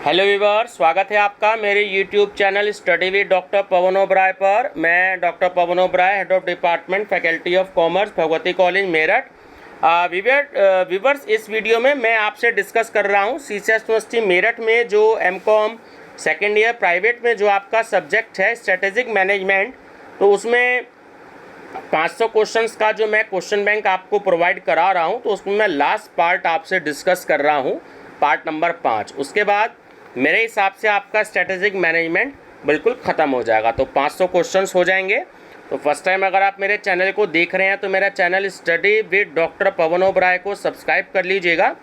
Hello viewer, स्वागत है आपका मेरे YouTube channel study with doctor Pawan Oberoi पर। मैं doctor Pawan Oberoi, head of department faculty of commerce, Bhagwati college Meerut. Viewers, इस वीडियो में मैं आपसे डिस्कस कर रहा हूँ सीसीएस यूनिवर्सिटी मेरठ में जो एमकॉम सेकेंड ईयर प्राइवेट में जो आपका सब्जेक्ट है स्ट्रेटेजिक मैनेजमेंट, तो उसमें 500 क्वेश्चंस का जो मैं क्वेश्चन बैंक आपको प्रोवाइड करा रहा हूँ, तो उसमें मैं लास्ट पार्ट आपसे डिस्कस कर रहा हूँ, पार्ट नंबर 5। उसके बाद मेरे हिसाब से आपका स्ट्रेटेजिक मैनेजमेंट बिल्कुल ख़त्म हो जाएगा, तो 500 क्वेश्चंस हो जाएंगे। तो फर्स्ट टाइम अगर आप मेरे चैनल को देख रहे हैं तो मेरा channel study with doctor Pawan Oberoi को सब्सक्राइब कर लीजिएगा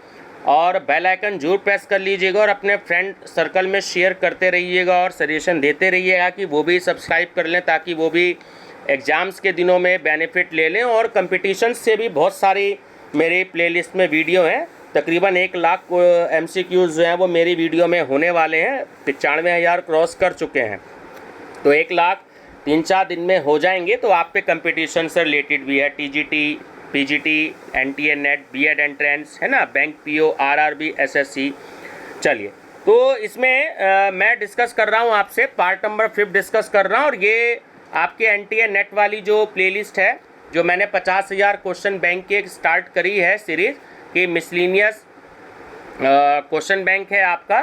और बेल आइकन जरूर प्रेस कर लीजिएगा और अपने फ्रेंड सर्कल में शेयर करते रहिएगा और सजेशन देते रहिएगा कि वो भी सब्सक्राइब कर लें, ताकि वो भी एग्ज़ाम्स के दिनों में बेनिफिट ले लें। और कंपटीशन से भी बहुत सारी मेरी प्लेलिस्ट में वीडियो हैं, तकरीबन 1 लाख MCQs जो हैं वो मेरी वीडियो में होने वाले हैं। 95,000 क्रॉस कर चुके हैं, तो 1 लाख 3-4 दिन में हो जाएंगे। तो आप पे कंपटीशन से रिलेटेड भी है, TGT, PGT, NTA net, B.Ed entrance, है ना, बैंक PO, RRB, SSC। चलिए, तो इसमें मैं डिस्कस कर रहा हूँ आपसे, पार्ट नंबर 5 डिस्कस कर रहा हूँ। और ये आपके NTA नेट वाली जो प्लेलिस्ट है, जो मैंने 50,000 क्वेश्चन बैंक की एक स्टार्ट करी है सीरीज़ कि मिसलिनियस क्वेश्चन बैंक है आपका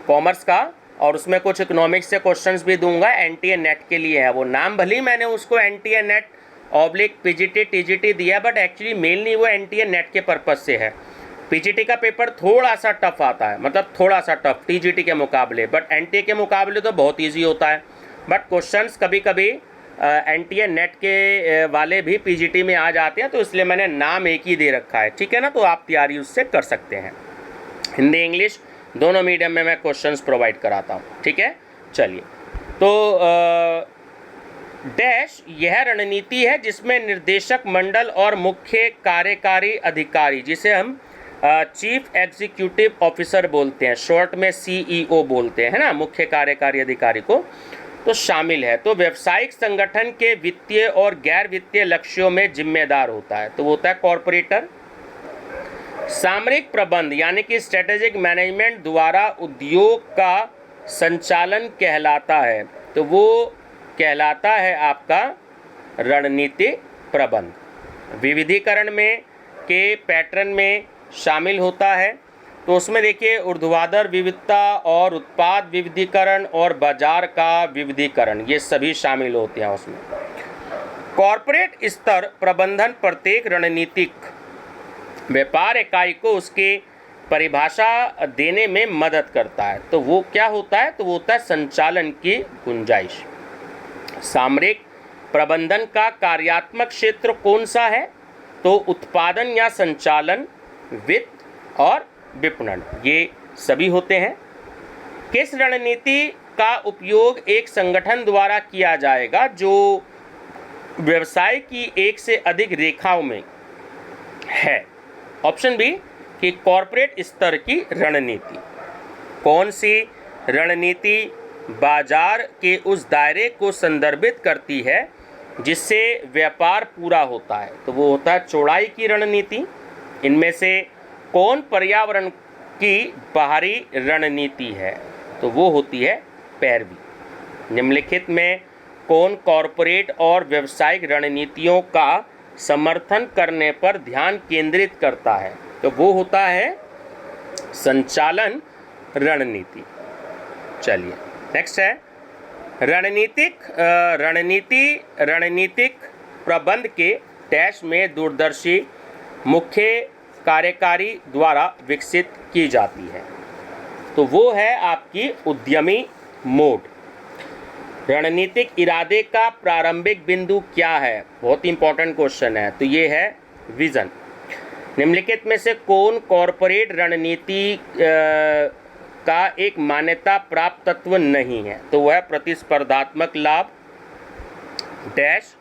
कॉमर्स का, और उसमें कुछ इकोनॉमिक्स से क्वेश्चंस भी दूंगा। NTA नेट के लिए है वो, नाम भले ही मैंने उसको NTA नेट /PGT TGT दिया, बट एक्चुअली मेनली वो NTA नेट के पर्पज़ से है। PGT का पेपर थोड़ा सा टफ आता है, मतलब थोड़ा सा टफ TGT के मुकाबले, बट NTA के मुकाबले तो बहुत ईजी होता है। बट क्वेश्चंस कभी कभी NTA नेट के वाले भी PGT में आ जाते हैं, तो इसलिए मैंने नाम एक ही दे रखा है, ठीक है ना। तो आप तैयारी उससे कर सकते हैं। हिंदी इंग्लिश दोनों मीडियम में मैं क्वेश्चंस प्रोवाइड कराता हूँ, ठीक है। चलिए, तो डैश यह रणनीति है जिसमें निर्देशक मंडल और मुख्य कार्यकारी अधिकारी, जिसे हम चीफ एग्जीक्यूटिव ऑफिसर बोलते हैं, शॉर्ट में CEO बोलते हैं ना, मुख्य कार्यकारी अधिकारी को, तो शामिल है। तो व्यावसायिक संगठन के वित्तीय और गैर वित्तीय लक्ष्यों में जिम्मेदार होता है, तो वो होता है कॉरपोरेटर। सामरिक प्रबंध यानी कि स्ट्रेटेजिक मैनेजमेंट द्वारा उद्योग का संचालन कहलाता है, तो वो कहलाता है आपका रणनीतिक प्रबंध। विविधीकरण में के पैटर्न में शामिल होता है, तो उसमें देखिए ऊर्ध्वाधर विविधता और उत्पाद विविधीकरण और बाजार का विविधीकरण, ये सभी शामिल होते हैं उसमें। कॉरपोरेट स्तर प्रबंधन प्रत्येक रणनीतिक व्यापार इकाई को उसकी परिभाषा देने में मदद करता है, तो वो क्या होता है, तो वो होता है संचालन की गुंजाइश। सामरिक प्रबंधन का कार्यात्मक क्षेत्र कौन सा है, तो उत्पादन या संचालन, वित्त और विपणन, ये सभी होते हैं। किस रणनीति का उपयोग एक संगठन द्वारा किया जाएगा जो व्यवसाय की एक से अधिक रेखाओं में है। ऑप्शन बी कि कॉरपोरेट स्तर की रणनीति। कौन सी रणनीति बाजार के उस दायरे को संदर्भित करती है जिससे व्यापार पूरा होता है, तो वो होता है चौड़ाई की रणनीति। इनमें से कौन पर्यावरण की बाहरी रणनीति है, तो वो होती है पैरवी। निम्नलिखित में कौन कॉरपोरेट और व्यावसायिक रणनीतियों का समर्थन करने पर ध्यान केंद्रित करता है, तो वो होता है संचालन रणनीति। चलिए, नेक्स्ट है रणनीतिक प्रबंध के डैश में दूरदर्शी मुख्य कार्यकारी द्वारा विकसित की जाती है, तो वो है आपकी उद्यमी मोड। रणनीतिक इरादे का प्रारंभिक बिंदु क्या है, बहुत इंपॉर्टेंट क्वेश्चन है, तो ये है विजन। निम्नलिखित में से कौन कॉरपोरेट रणनीति का एक मान्यता प्राप्त तत्व नहीं है, तो वह प्रतिस्पर्धात्मक लाभ डैश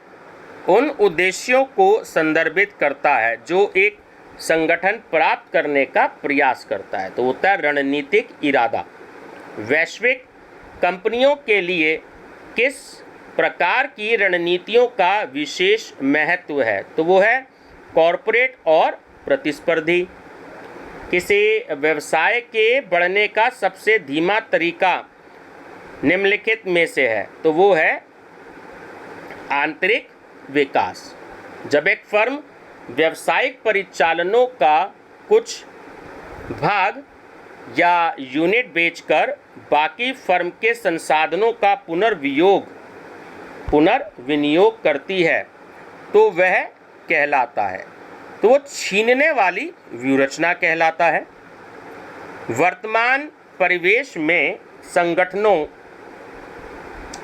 उन उद्देश्यों को संदर्भित करता है जो एक संगठन प्राप्त करने का प्रयास करता है, तो होता है रणनीतिक इरादा। वैश्विक कंपनियों के लिए किस प्रकार की रणनीतियों का विशेष महत्व है, तो वो है कॉरपोरेट और प्रतिस्पर्धी। किसी व्यवसाय के बढ़ने का सबसे धीमा तरीका निम्नलिखित में से है, तो वो है आंतरिक विकास। जब एक फर्म व्यावसायिक परिचालनों का कुछ भाग या यूनिट बेचकर बाकी फर्म के संसाधनों का पुनर्विनियोग करती है तो वह कहलाता है, तो वो छीनने वाली व्यूहरचना कहलाता है। वर्तमान परिवेश में संगठनों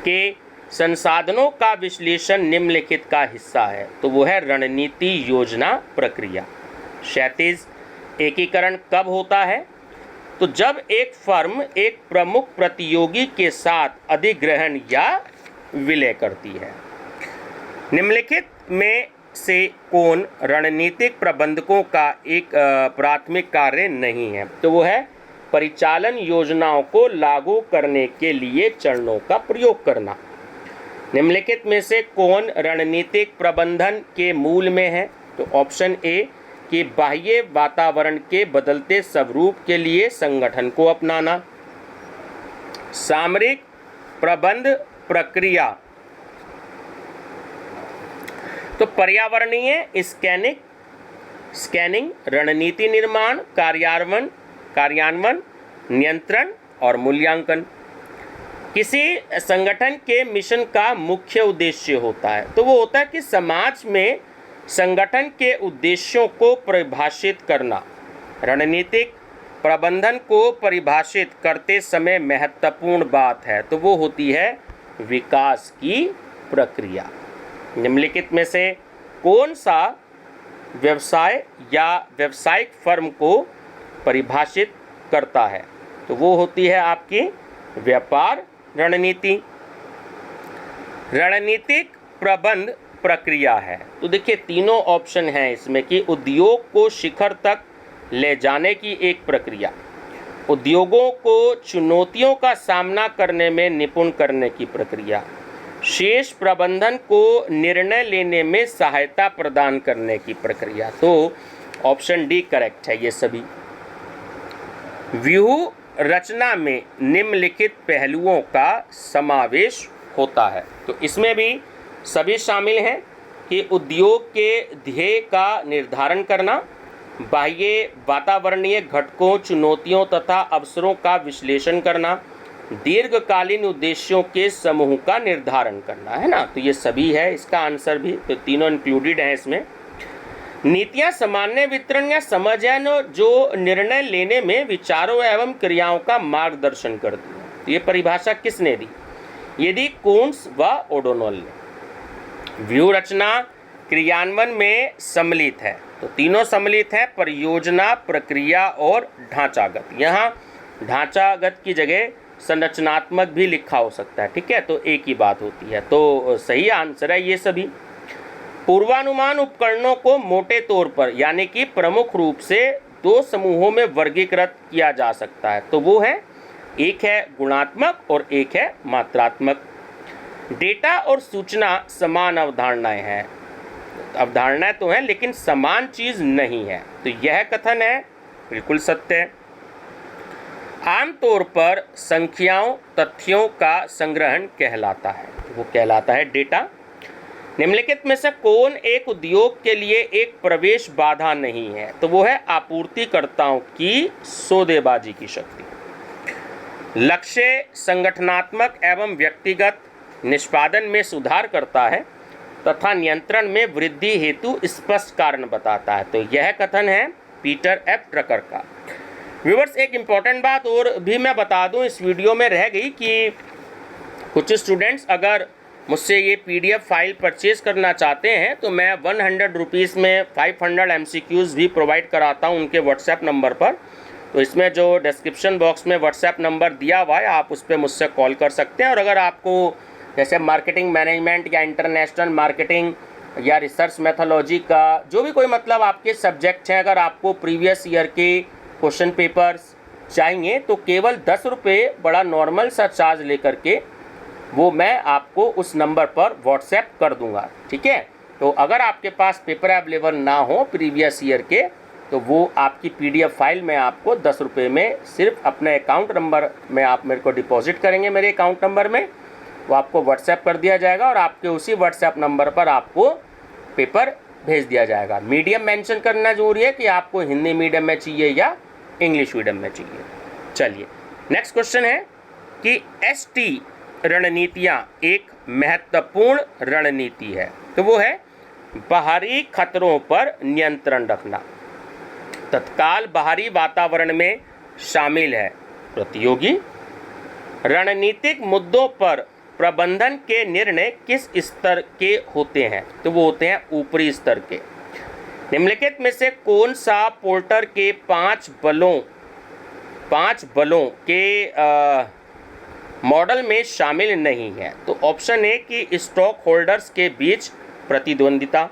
के संसाधनों का विश्लेषण निम्नलिखित का हिस्सा है, तो वो है रणनीति योजना प्रक्रिया। क्षैतिज एकीकरण कब होता है, तो जब एक फर्म एक प्रमुख प्रतियोगी के साथ अधिग्रहण या विलय करती है। निम्नलिखित में से कौन रणनीतिक प्रबंधकों का एक प्राथमिक कार्य नहीं है, तो वो है परिचालन योजनाओं को लागू करने के लिए चरणों का प्रयोग करना। निम्नलिखित में से कौन रणनीतिक प्रबंधन के मूल में है, तो ऑप्शन ए कि बाह्य वातावरण के बदलते स्वरूप के लिए संगठन को अपनाना। सामरिक प्रबंध प्रक्रिया, तो पर्यावरणीय स्कैनिंग, रणनीति निर्माण, कार्यान्वयन, नियंत्रण और मूल्यांकन। किसी संगठन के मिशन का मुख्य उद्देश्य होता है, तो वो होता है कि समाज में संगठन के उद्देश्यों को परिभाषित करना। रणनीतिक प्रबंधन को परिभाषित करते समय महत्वपूर्ण बात है, तो वो होती है विकास की प्रक्रिया। निम्नलिखित में से कौन सा व्यवसाय या व्यावसायिक फर्म को परिभाषित करता है, तो वो होती है आपकी व्यापार रणनीति। रणनीतिक प्रबंध प्रक्रिया है, तो देखिए तीनों ऑप्शन हैं इसमें कि उद्योग को शिखर तक ले जाने की एक प्रक्रिया, उद्योगों को चुनौतियों का सामना करने में निपुण करने की प्रक्रिया, शेष प्रबंधन को निर्णय लेने में सहायता प्रदान करने की प्रक्रिया। तो ऑप्शन डी करेक्ट है ये सभी। व्यूह रचना में निम्नलिखित पहलुओं का समावेश होता है, तो इसमें भी सभी शामिल हैं कि उद्योग के ध्येय का निर्धारण करना, बाह्य वातावरणीय घटकों, चुनौतियों तथा अवसरों का विश्लेषण करना, दीर्घकालीन उद्देश्यों के समूह का निर्धारण करना, है ना। तो ये सभी है इसका आंसर भी, तो तीनों इंक्लूडेड हैं इसमें। नीतियां सामान्य वितरण या समझ है जो निर्णय लेने में विचारों एवं क्रियाओं का मार्गदर्शन करती है। तो ये परिभाषा किसने दी, यदि कून्स व ओडोनोल ने। व्यूह रचना क्रियान्वयन में सम्मिलित है, तो तीनों सम्मिलित है, परियोजना, प्रक्रिया और ढांचागत। यहाँ ढांचागत की जगह संरचनात्मक भी लिखा हो सकता है, ठीक है, तो एक ही बात होती है। तो सही आंसर है ये सभी। पूर्वानुमान उपकरणों को मोटे तौर पर यानी कि प्रमुख रूप से दो समूहों में वर्गीकृत किया जा सकता है, तो वो है, एक है गुणात्मक और एक है मात्रात्मक। डेटा और सूचना समान अवधारणाएं हैं, अवधारणाएं तो हैं लेकिन समान चीज नहीं है, तो यह कथन है बिल्कुल सत्य है। आमतौर पर संख्याओं, तथ्यों का संग्रहण कहलाता है, वो कहलाता है डेटा। निम्नलिखित में से कौन एक उद्योग के लिए एक प्रवेश बाधा नहीं है, तो वो है आपूर्तिकर्ताओं की सौदेबाजी की शक्ति। लक्ष्य संगठनात्मक एवं व्यक्तिगत निष्पादन में सुधार करता है तथा नियंत्रण में वृद्धि हेतु स्पष्ट कारण बताता है, तो यह कथन है पीटर एफ ड्रकर का। व्यूअर्स, एक इम्पॉर्टेंट बात और भी मैं बता दूं, इस वीडियो में रह गई कि कुछ स्टूडेंट्स अगर मुझसे ये PDF फाइल परचेज़ करना चाहते हैं तो मैं 100 रुपीज़ में 500 MCQs भी प्रोवाइड कराता हूँ उनके व्हाट्सएप नंबर पर। तो इसमें जो डिस्क्रिप्शन बॉक्स में व्हाट्सएप नंबर दिया हुआ है, आप उस पर मुझसे कॉल कर सकते हैं। और अगर आपको जैसे मार्केटिंग मैनेजमेंट या इंटरनेशनल मार्केटिंग या रिसर्च मेथोलॉजी का जो भी कोई मतलब आपके सब्जेक्ट हैं, अगर आपको प्रीवियस ईयर के क्वेश्चन पेपर्स चाहिए तो केवल 10 रुपये बड़ा नॉर्मल सा चार्ज लेकर के वो मैं आपको उस नंबर पर व्हाट्सएप कर दूंगा, ठीक है। तो अगर आपके पास पेपर अवेलेबल ना हो प्रीवियस ईयर के, तो वो आपकी PDF फाइल मैं आपको 10 रुपये में सिर्फ अपने अकाउंट नंबर में आप मेरे को डिपॉजिट करेंगे, मेरे अकाउंट नंबर में, वो आपको व्हाट्सएप कर दिया जाएगा और आपके उसी व्हाट्सएप नंबर पर आपको पेपर भेज दिया जाएगा। मीडियम मेंशन करना जरूरी है कि आपको हिंदी मीडियम में चाहिए या इंग्लिश मीडियम में चाहिए। चलिए नेक्स्ट क्वेश्चन है कि ST रणनीतियाँ एक महत्वपूर्ण रणनीति है, तो वो है बाहरी खतरों पर नियंत्रण रखना, तत्काल बाहरी वातावरण में शामिल है, प्रतियोगी रणनीतिक मुद्दों पर प्रबंधन के निर्णय किस स्तर के होते हैं, तो वो होते हैं ऊपरी स्तर के। निम्नलिखित में से कौन सा पोर्टर के पांच बलों के मॉडल में शामिल नहीं है, तो ऑप्शन ए कि स्टॉक होल्डर्स के बीच प्रतिद्वंदिता।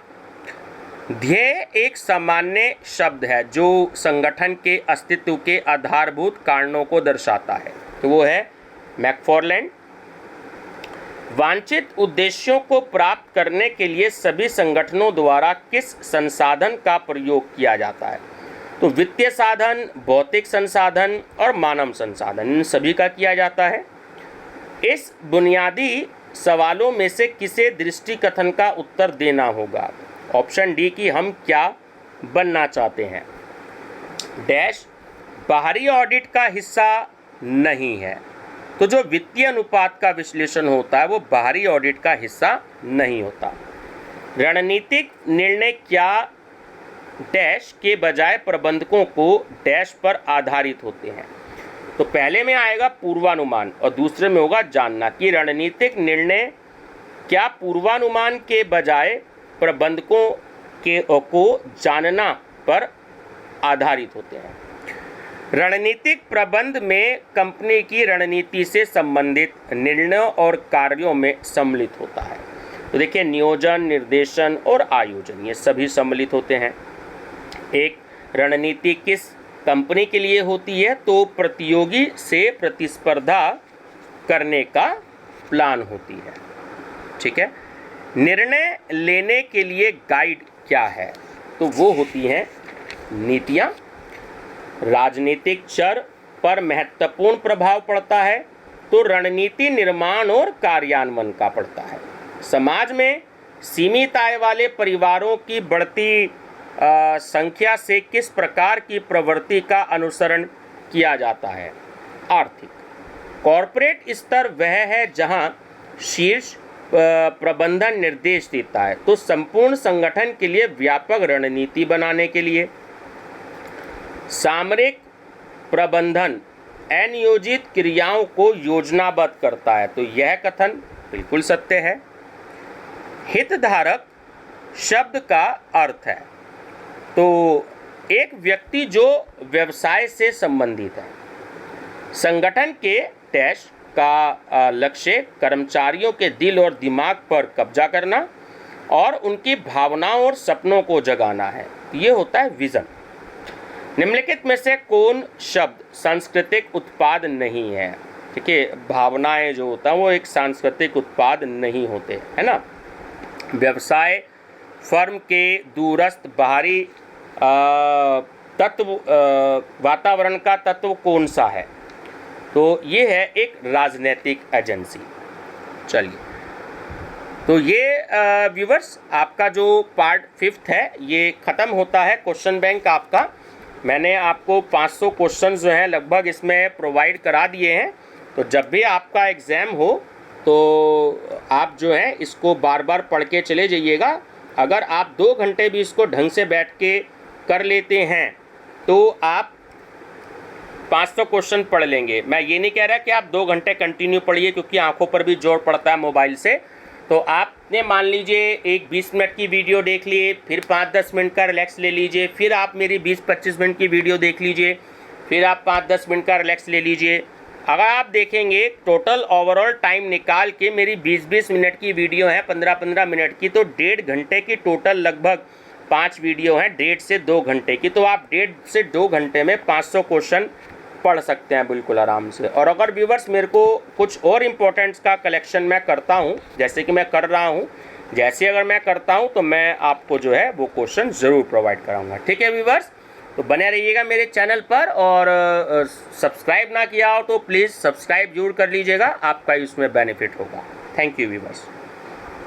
ध्येय एक सामान्य शब्द है जो संगठन के अस्तित्व के आधारभूत कारणों को दर्शाता है, तो वो है मैकफॉर्लैंड। वांछित उद्देश्यों को प्राप्त करने के लिए सभी संगठनों द्वारा किस संसाधन का प्रयोग किया जाता है, तो वित्तीय साधन, भौतिक संसाधन और मानव संसाधन, इन सभी का किया जाता है। इस बुनियादी सवालों में से किसे दृष्टिकथन का उत्तर देना होगा, ऑप्शन डी कि हम क्या बनना चाहते हैं। डैश बाहरी ऑडिट का हिस्सा नहीं है, तो जो वित्तीय अनुपात का विश्लेषण होता है वो बाहरी ऑडिट का हिस्सा नहीं होता। रणनीतिक निर्णय क्या डैश के बजाय प्रबंधकों को डैश पर आधारित होते हैं, तो पहले में आएगा पूर्वानुमान और दूसरे में होगा जानना कि रणनीतिक निर्णय क्या पूर्वानुमान के बजाय प्रबंधकों को जानना पर आधारित होते हैं। रणनीतिक प्रबंध में कंपनी की रणनीति से संबंधित निर्णयों और कार्यों में सम्मिलित होता है, तो देखिए नियोजन, निर्देशन और आयोजन ये सभी सम्मिलित होते हैं। एक रणनीति किस कंपनी के लिए होती है, तो प्रतियोगी से प्रतिस्पर्धा करने का प्लान होती है, ठीक है। निर्णय लेने के लिए गाइड क्या है, तो वो होती हैं नीतियाँ। राजनीतिक चर पर महत्वपूर्ण प्रभाव पड़ता है, तो रणनीति निर्माण और कार्यान्वयन का पड़ता है। समाज में सीमित आय वाले परिवारों की बढ़ती संख्या से किस प्रकार की प्रवृत्ति का अनुसरण किया जाता है, आर्थिक। कॉरपोरेट स्तर वह है जहां शीर्ष प्रबंधन निर्देश देता है, तो संपूर्ण संगठन के लिए व्यापक रणनीति बनाने के लिए। सामरिक प्रबंधन अनियोजित क्रियाओं को योजनाबद्ध करता है, तो यह कथन बिल्कुल सत्य है। हितधारक शब्द का अर्थ है, तो एक व्यक्ति जो व्यवसाय से संबंधित है। संगठन के डैश का लक्ष्य कर्मचारियों के दिल और दिमाग पर कब्जा करना और उनकी भावनाओं और सपनों को जगाना है, ये होता है विजन। निम्नलिखित में से कौन शब्द सांस्कृतिक उत्पाद नहीं है, ठीक है। भावनाएं जो होता है वो एक सांस्कृतिक उत्पाद नहीं होते, है ना। व्यवसाय फर्म के दूरस्थ बाहरी तत्व वातावरण का तत्व कौन सा है, तो ये है एक राजनीतिक एजेंसी। चलिए, तो ये व्यूवर्स आपका जो पार्ट 5 है ये ख़त्म होता है। क्वेश्चन बैंक आपका मैंने आपको 500 क्वेश्चन जो हैं लगभग इसमें प्रोवाइड करा दिए हैं, तो जब भी आपका एग्ज़ाम हो तो आप जो है इसको बार बार पढ़ के चले जाइएगा। अगर आप 2 घंटे भी इसको ढंग से बैठ के कर लेते हैं तो आप 500 क्वेश्चन पढ़ लेंगे। मैं ये नहीं कह रहा कि आप 2 घंटे कंटिन्यू पढ़िए, क्योंकि आंखों पर भी जोर पड़ता है मोबाइल से। तो आपने मान लीजिए एक 20 मिनट की वीडियो देख लिए, फिर 5-10 मिनट का रिलैक्स ले लीजिए, फिर आप मेरी 20-25 मिनट की वीडियो देख लीजिए, फिर आप 5-10 मिनट का रिलैक्स ले लीजिए। अगर आप देखेंगे टोटल ओवरऑल टाइम निकाल के मेरी 20-20 मिनट की वीडियो है, 15-15 मिनट की, तो 1.5 घंटे की टोटल लगभग 5 वीडियो हैं 1.5 से 2 घंटे की। तो आप 1.5 से 2 घंटे में 500 क्वेश्चन पढ़ सकते हैं बिल्कुल आराम से। और अगर व्यूवर्स मेरे को कुछ और इम्पोर्टेंट्स का कलेक्शन मैं करता हूं, जैसे कि मैं कर रहा हूं, जैसे अगर मैं करता हूं तो मैं आपको जो है वो क्वेश्चन ज़रूर प्रोवाइड कराऊंगा, ठीक है व्यूवर्स। तो बने रहिएगा मेरे चैनल पर, और सब्सक्राइब ना किया हो तो प्लीज़ सब्सक्राइब जरूर कर लीजिएगा, आपका इसमें बेनिफिट होगा। Thank you viewers.